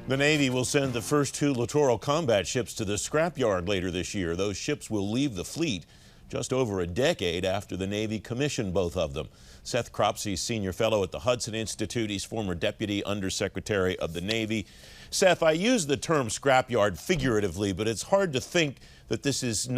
The Navy will send the first two Littoral combat ships to the scrapyard later this year. Those ships will leave the fleet just over a decade after the Navy commissioned both of them. Seth Cropsey, senior fellow at the Hudson Institute. He's former deputy undersecretary of the Navy. Seth, I use the term scrapyard figuratively, but it's hard to think that this is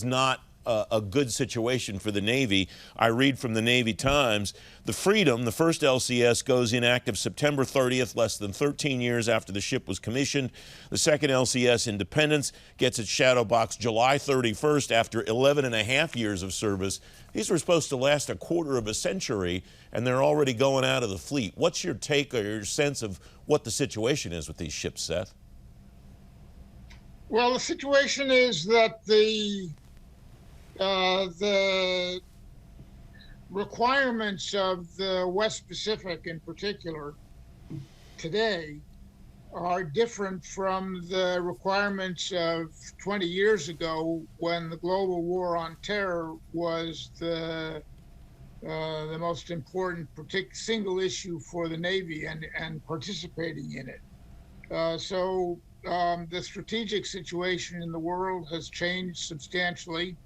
not a good situation for the Navy. I read from the Navy Times, the Freedom, the first LCS, goes inactive September 30th, less than 13 years after the ship was commissioned. The second LCS, Independence, gets its shadow box July 31st after 11 and a half years of service. These were supposed to last a quarter of a century, and they're already going out of the fleet. What's your take or your sense of what the situation is with these ships, Seth? Well, the situation is that the requirements of the West Pacific in particular today are different from the requirements of 20 years ago when the global war on terror was the most important single issue for the Navy and participating in it. The strategic situation in the world has changed substantially.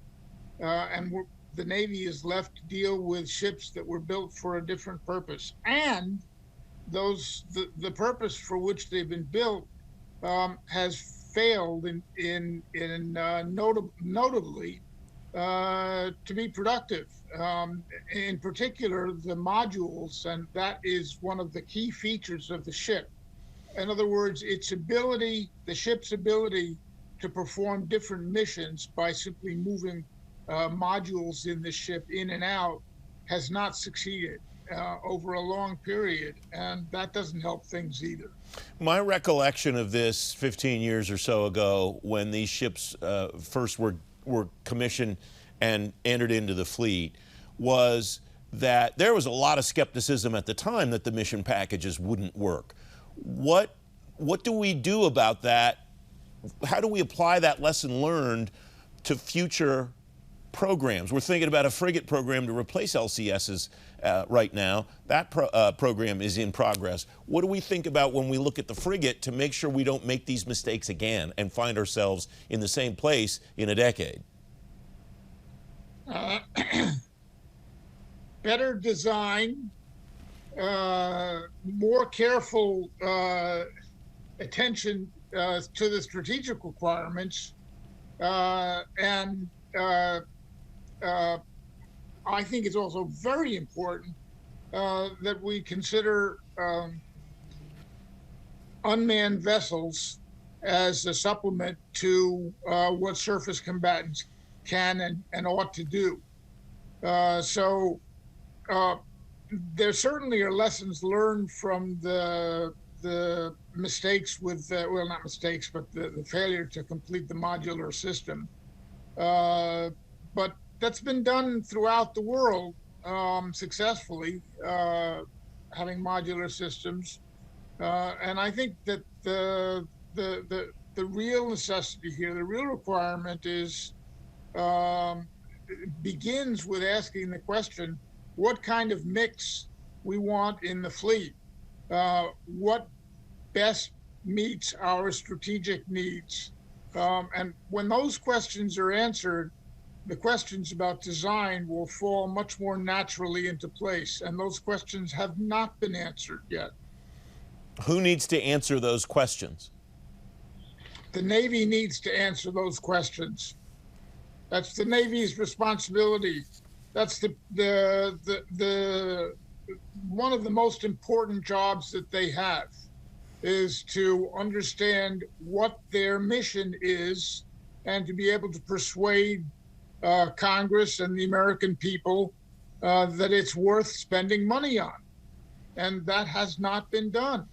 And the Navy is left to deal with ships that were built for a different purpose, and the purpose for which they've been built has failed notably to be productive. In particular, the modules, and that is one of the key features of the ship. In other words, the ship's ability to perform different missions by simply moving modules in the ship in and out has not succeeded over a long period, and that doesn't help things either. My recollection of this 15 years or so ago, when these ships first were commissioned and entered into the fleet, was that there was a lot of skepticism at the time that the mission packages wouldn't work. What do we do about that? How do we apply that lesson learned to future programs? We're thinking about a frigate program to replace LCSs right now. That program is in progress. What do we think about when we look at the frigate to make sure we don't make these mistakes again and find ourselves in the same place in a decade? Better design, more careful attention to the strategic requirements, and I think it's also very important that we consider unmanned vessels as a supplement to what surface combatants can and ought to do. There certainly are lessons learned from the mistakes with, well, not mistakes, but the failure to complete the modular system. But that's been done throughout the world successfully, having modular systems. And I think that the real necessity here, the real requirement is, begins with asking the question, what kind of mix we want in the fleet? What best meets our strategic needs? And when those questions are answered, the questions about design will fall much more naturally into place. And those questions have not been answered yet. Who needs to answer those questions? The Navy needs to answer those questions. That's the Navy's responsibility. That's one of the most important jobs that they have, is to understand what their mission is and to be able to persuade Congress and the American people that it's worth spending money on. And that has not been done.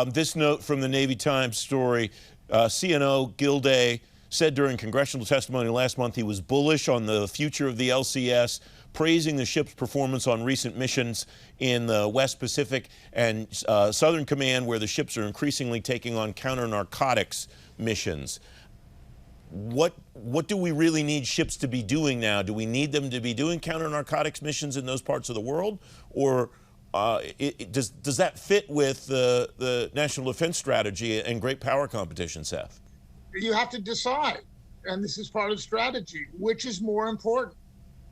This note from the Navy Times story, CNO Gilday said during congressional testimony last month he was bullish on the future of the LCS, praising the ship's performance on recent missions in the West Pacific and Southern Command, where the ships are increasingly taking on counter-narcotics missions. What do we really need ships to be doing now? Do we need them to be doing counter-narcotics missions in those parts of the world? Or Does that fit with the national defense strategy and great power competition, Seth? You have to decide, and this is part of the strategy, which is more important,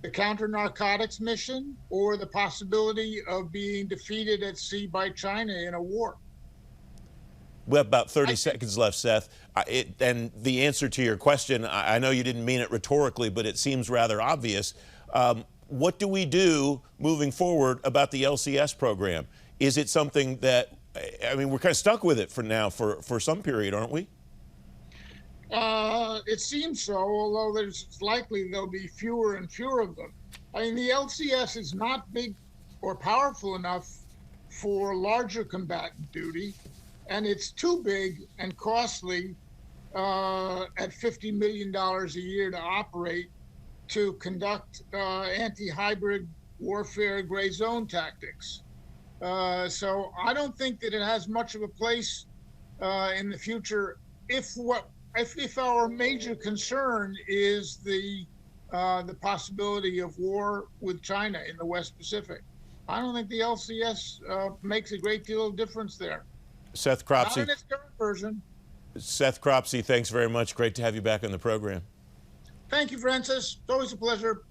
the counter-narcotics mission or the possibility of being defeated at sea by China in a war? We have about 30 seconds left, Seth. And the answer to your question, I know you didn't mean it rhetorically, but it seems rather obvious. What do we do moving forward about the LCS program? Is it something that, I mean, we're kind of stuck with it for now for some period, aren't we? It seems so, although it's likely there'll be fewer and fewer of them. I mean, the LCS is not big or powerful enough for larger combatant duty, and it's too big and costly at $50 million a year to operate, to conduct anti-hybrid warfare gray zone tactics. So I don't think that it has much of a place in the future if our major concern is the possibility of war with China in the West Pacific. I don't think the LCS makes a great deal of difference there. Seth Cropsey. Not in its current version. Seth Cropsey, thanks very much. Great to have you back on the program. Thank you, Francis. It's always a pleasure.